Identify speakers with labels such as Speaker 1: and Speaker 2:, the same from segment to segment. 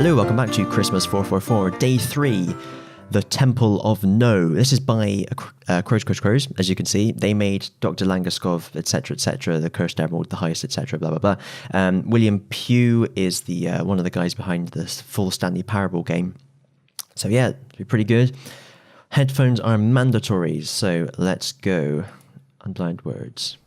Speaker 1: Hello, welcome back to Kristmas444, Day 3, The Temple of No. This is by Crows. As you can see, they made Dr. Langeskov, etc., the Cursed Emerald, the Heist, etc., blah, blah, blah. William Pugh is the one of the guys behind the full Stanley Parable game. So yeah, it'll be pretty good. Headphones are mandatory, so let's go. Underlined words.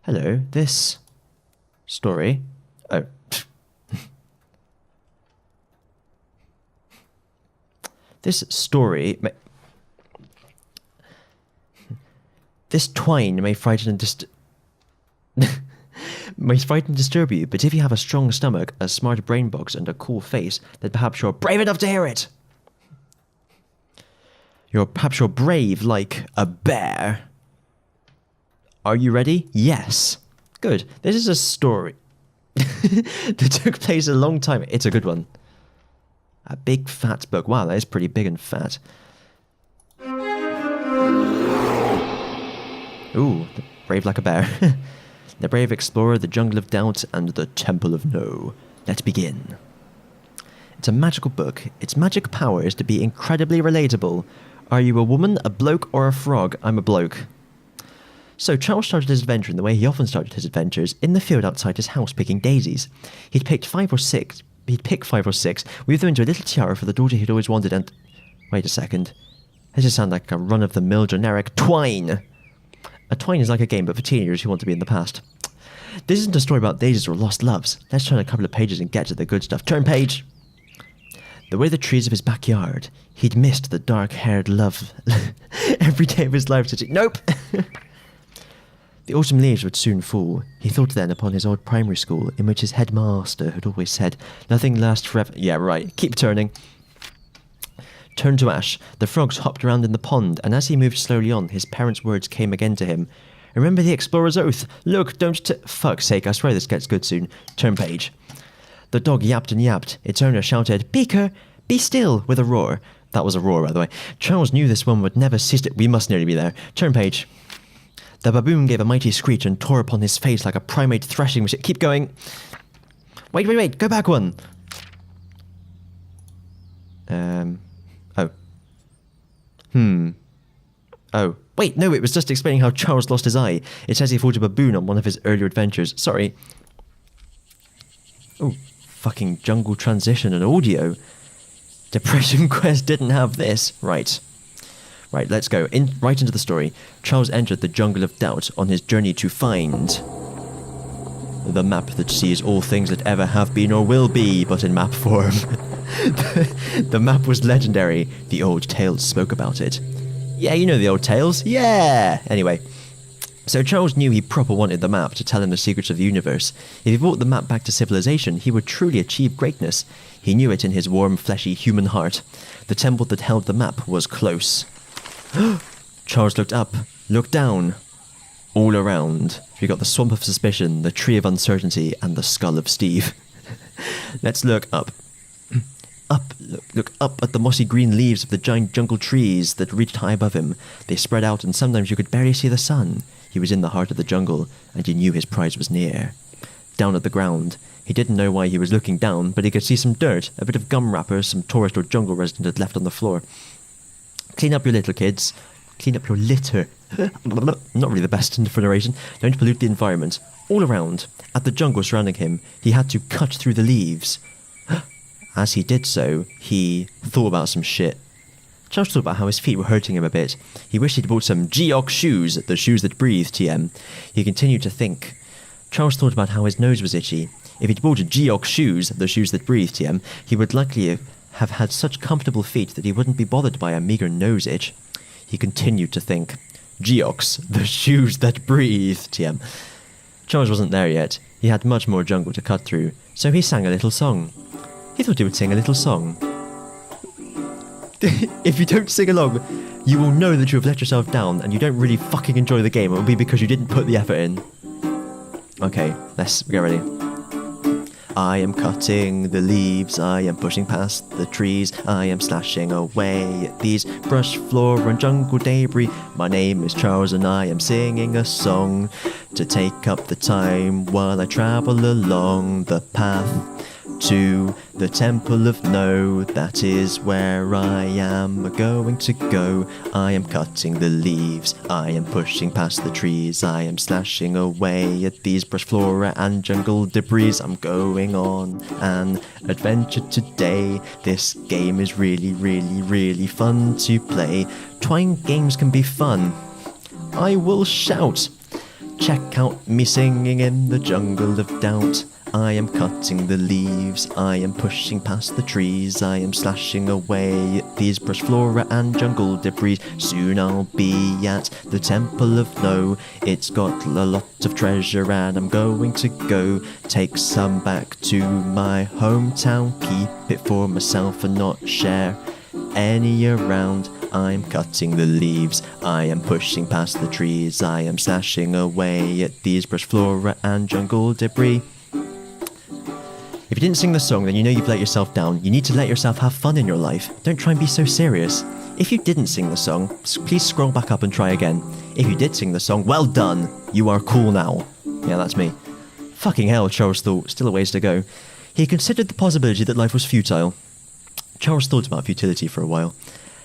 Speaker 1: Hello, this story... Oh. This story... This twine may frighten and may frighten and disturb you, but if you have a strong stomach, a smart brain box, and a cool face, then perhaps you're brave enough to hear it. Perhaps you're brave like a bear. Are you ready? Yes. Good. This is a story that took place a long time. It's a good one. A big fat book. Wow, that is pretty big and fat. Ooh, brave like a bear. The Brave Explorer, the Jungle of Doubt, and the Temple of No. Let's begin. It's a magical book. Its magic power is to be incredibly relatable. Are you a woman, a bloke, or a frog? I'm a bloke. So Charles started his adventure in the way he often started his adventures, in the field outside his house picking daisies. He'd pick 5 or 6, weave them into a little tiara for the daughter he'd always wanted, and... Wait a second. This just sounds like a run-of-the-mill generic twine. A twine is like a game, but for teenagers who want to be in the past. This isn't a story about daisies or lost loves. Let's turn a couple of pages and get to the good stuff. Turn page! The way the trees of his backyard, he'd missed the dark-haired love every day of his life. Nope! The autumn leaves would soon fall. He thought then upon his old primary school, in which his headmaster had always said, "Nothing lasts forever." Yeah, right. Keep turning. Turned to ash. The frogs hopped around in the pond, and as he moved slowly on, his parents' words came again to him. Remember the explorer's oath. Look, don't fuck's sake, I swear this gets good soon. Turn page. The dog yapped and yapped. Its owner shouted, "Beaker, be still," with a roar. That was a roar, by the way. Charles knew this one would never cease to... We must nearly be there. Turn page. The baboon gave a mighty screech and tore upon his face like a primate threshing machine. Keep going. Wait. Go back one. Oh. Wait, no, it was just explaining how Charles lost his eye. It says he fought a baboon on one of his earlier adventures. Sorry. Oh, fucking jungle transition and audio. Depression Quest didn't have this. Right, let's go. Right into the story. Charles entered the Jungle of Doubt on his journey to find the map that sees all things that ever have been or will be, but in map form. The map was legendary. The old tales spoke about it. Yeah, you know the old tales. Yeah! Anyway, so Charles knew he proper wanted the map to tell him the secrets of the universe. If he brought the map back to civilization, he would truly achieve greatness. He knew it in his warm, fleshy human heart. The temple that held the map was close. Charles looked up, looked down. All around, we got the Swamp of Suspicion, the Tree of Uncertainty, and the Skull of Steve. Let's look up. Look up at the mossy green leaves of the giant jungle trees that reached high above him. They spread out, and sometimes you could barely see the sun. He was in the heart of the jungle, and he knew his prize was near. Down at the ground, he didn't know why he was looking down, but he could see some dirt, a bit of gum wrappers some tourist or jungle resident had left on the floor. Clean up your litter, kids. Clean up your litter. Not really the best for narration. Don't pollute the environment. All around, at the jungle surrounding him, he had to cut through the leaves. As he did so, he thought about some shit. Charles thought about how his feet were hurting him a bit. He wished he'd bought some Geox shoes, the shoes that breathe, TM. He continued to think. Charles thought about how his nose was itchy. If he'd bought Geox shoes, the shoes that breathe, TM, he would likely have had such comfortable feet that he wouldn't be bothered by a meagre nose itch. He continued to think. Geox, the shoes that breathe, TM. Charles wasn't there yet. He had much more jungle to cut through, so he sang a little song. He thought he would sing a little song. If you don't sing along, you will know that you have let yourself down and you don't really fucking enjoy the game. It will be because you didn't put the effort in. Okay, let's get ready. I am cutting the leaves, I am pushing past the trees, I am slashing away at these brush, floor and jungle debris. My name is Charles and I am singing a song to take up the time while I travel along the path to the Temple of No. That is where I am going to go. I am cutting the leaves, I am pushing past the trees, I am slashing away at these brush flora and jungle debris. I'm going on an adventure today. This game is really, really, really fun to play. Twine games can be fun. I will shout. Check out me singing in the jungle of doubt. I am cutting the leaves, I am pushing past the trees, I am slashing away at these brush flora and jungle debris. Soon I'll be at the Temple of No. It's got a lot of treasure and I'm going to go take some back to my hometown. Keep it for myself and not share any around. I'm cutting the leaves, I am pushing past the trees, I am slashing away at these brush flora and jungle debris. If you didn't sing the song, then you know you've let yourself down. You need to let yourself have fun in your life. Don't try and be so serious. If you didn't sing the song, please scroll back up and try again. If you did sing the song, well done! You are cool now. Yeah, that's me. Fucking hell, Charles thought. Still a ways to go. He considered the possibility that life was futile. Charles thought about futility for a while.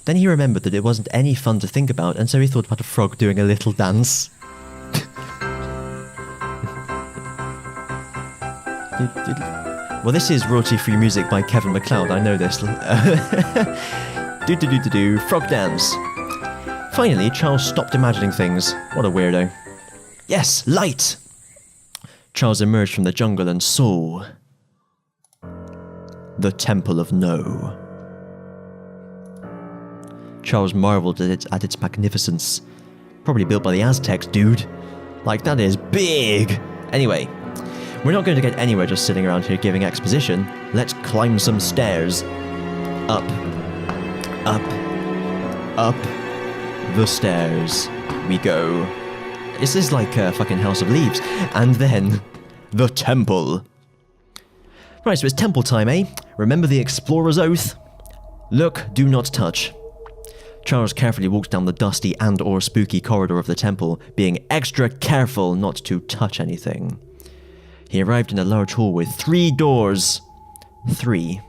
Speaker 1: Then he remembered that it wasn't any fun to think about, and so he thought about a frog doing a little dance. Well, this is royalty-free music by Kevin MacLeod, I know this. Do-do-do-do-do, frog dance. Finally, Charles stopped imagining things. What a weirdo. Yes, light! Charles emerged from the jungle and saw the Temple of No. Charles marvelled at its magnificence. Probably built by the Aztecs, dude. Like, that is big! Anyway, we're not going to get anywhere just sitting around here giving exposition. Let's climb some stairs. Up. Up. Up the stairs we go. This is like a fucking House of Leaves. And then, the temple. Right, so it's temple time, eh? Remember the explorer's oath? Look, do not touch. Charles carefully walked down the dusty and/or spooky corridor of the temple, being extra careful not to touch anything. He arrived in a large hall with 3 doors. 3.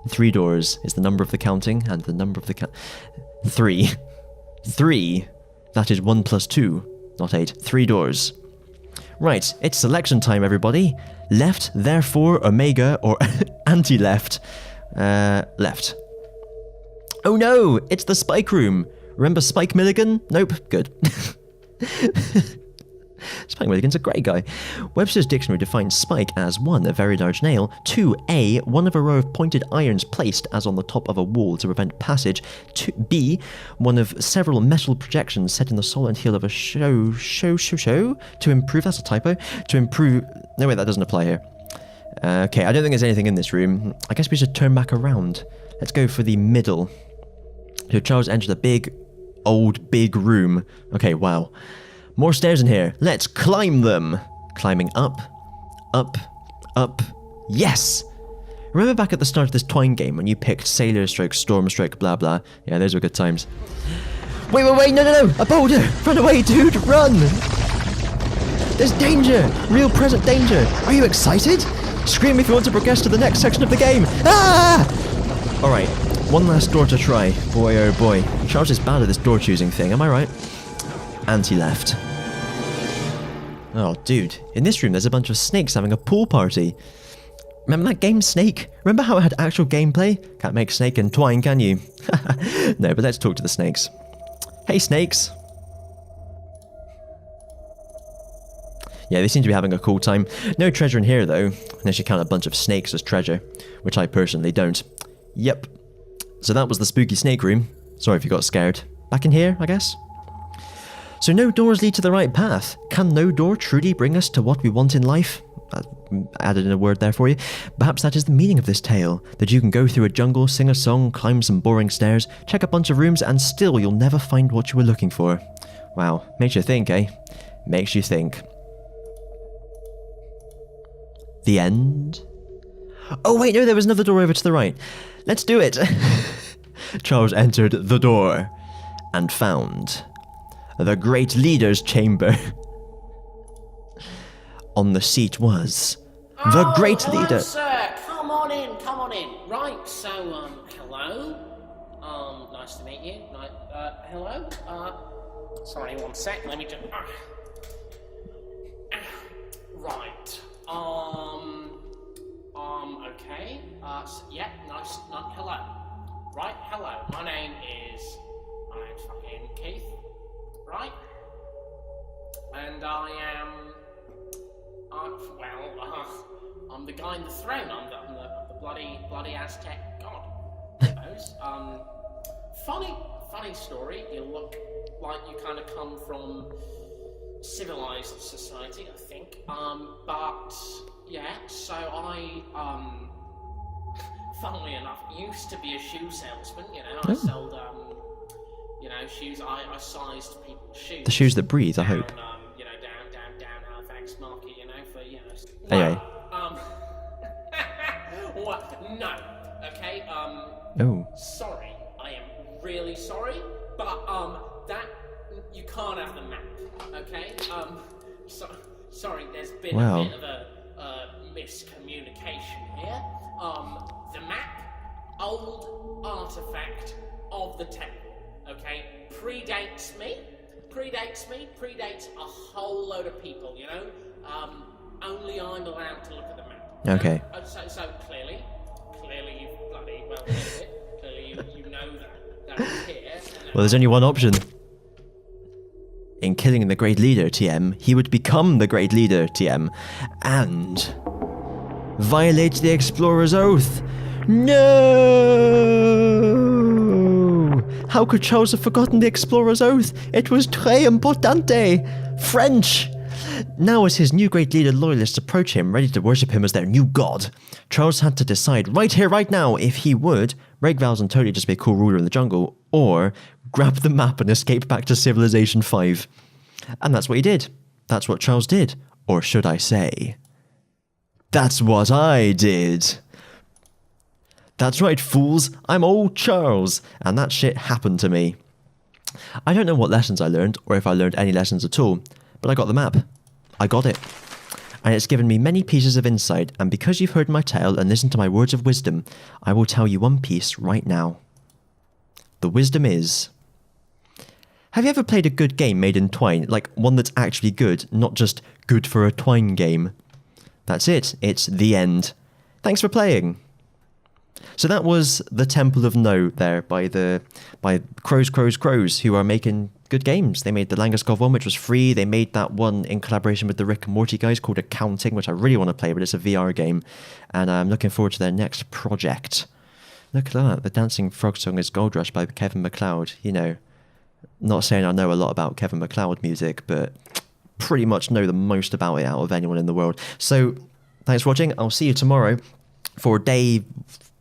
Speaker 1: 3 doors is the number of the counting, and the number of the 3. 3. That is 1 plus 2, not 8. 3 doors. Right, it's selection time, everybody. Left, therefore, omega, or anti-left. Left. Oh no, it's the Spike Room. Remember Spike Milligan? Nope, good. Spike Milligan's a great guy. Webster's dictionary defines spike as 1, a very large nail, 2, A, one of a row of pointed irons placed as on the top of a wall to prevent passage, 2, B, one of several metal projections set in the sole and heel of a show, to improve, that's a typo, to improve, no wait, that doesn't apply here. Okay, I don't think there's anything in this room. I guess we should turn back around. Let's go for the middle. So Charles entered a big room. Okay, wow. More stairs in here. Let's climb them. Climbing up, up, up. Yes! Remember back at the start of this Twine game when you picked Sailor stroke, Storm stroke, blah blah. Yeah, those were good times. Wait, no! A boulder! Run away, dude! Run! There's danger! Real present danger! Are you excited? Scream if you want to progress to the next section of the game! Ah! Alright, one last door to try. Boy, oh boy. Charles is bad at this door choosing thing, am I right? Anti-left. Oh, dude. In this room, there's a bunch of snakes having a pool party. Remember that game, Snake? Remember how it had actual gameplay? Can't make snake and twine, can you? No, but let's talk to the snakes. Hey, snakes. Yeah, they seem to be having a cool time. No treasure in here, though, unless you count a bunch of snakes as treasure, which I personally don't. Yep. So that was the spooky snake room. Sorry if you got scared. Back in here, I guess? So no doors lead to the right path. Can no door truly bring us to what we want in life? I added in a word there for you. Perhaps that is the meaning of this tale, that you can go through a jungle, sing a song, climb some boring stairs, check a bunch of rooms, and still you'll never find what you were looking for. Wow, makes you think, eh? Makes you think. The end? Oh wait, no, there was another door over to the right. Let's do it! Charles entered the door and found the Great Leader's chamber. On the seat was the Great Leader.
Speaker 2: Sir, come on right, so, hello? Nice to meet you. Hello? Sorry, one sec, let me just... Right, okay, yeah, nice, hello. Right, hello, my name's fucking Keith, right? And I am, I'm the guy in the throne, I'm the bloody Aztec god, I suppose. Funny story, you look like you kind of come from civilized society, I think. But yeah, so I, funnily enough, used to be a shoe salesman. You know, I sold, shoes. I sized people's shoes.
Speaker 1: The shoes that breathe, I hope.
Speaker 2: Down Halifax Market. You know, for
Speaker 1: Anyway.
Speaker 2: What? No. Okay.
Speaker 1: Oh.
Speaker 2: Sorry, I am really sorry, but that you can't have the map. Okay. Sorry. There's been a bit of a miscommunication here. The map, old artifact of the temple. Okay, predates me, predates a whole load of people. You know, only I'm allowed to look at the map.
Speaker 1: Okay.
Speaker 2: So clearly you bloody well did it. Clearly you know that it's here.
Speaker 1: Well, there's only one option. In killing the Great Leader, TM, he would become the Great Leader, TM, and violate the Explorer's Oath. No! How could Charles have forgotten the Explorer's Oath? It was très importante. French! Now as his new Great Leader loyalists approach him, ready to worship him as their new god, Charles had to decide right here, right now, if he would break vows and totally just be a cool ruler in the jungle, or grab the map and escape back to Civilization 5. And that's what he did. That's what Charles did. Or should I say, that's what I did. That's right, fools. I'm old Charles, and that shit happened to me. I don't know what lessons I learned, or if I learned any lessons at all, but I got the map. I got it. And it's given me many pieces of insight, and because you've heard my tale and listened to my words of wisdom, I will tell you one piece right now. The wisdom is... Have you ever played a good game made in Twine? Like, one that's actually good, not just good for a Twine game? That's it. It's the end. Thanks for playing. So that was the Temple of No there by Crows, who are making good games. They made the Langeskov one, which was free. They made that one in collaboration with the Rick and Morty guys called Accounting, which I really want to play, but it's a VR game. And I'm looking forward to their next project. Look at that. The Dancing Frog song is Gold Rush by Kevin MacLeod. You know, not saying I know a lot about Kevin MacLeod music, but pretty much know the most about it out of anyone in the world. So thanks for watching. I'll see you tomorrow for day...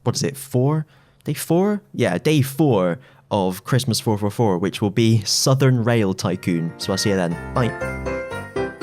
Speaker 1: What is it, 4? Day 4? Yeah, day 4 of Kristmas444, which will be Southern Rail Tycoon. So I'll see you then. Bye.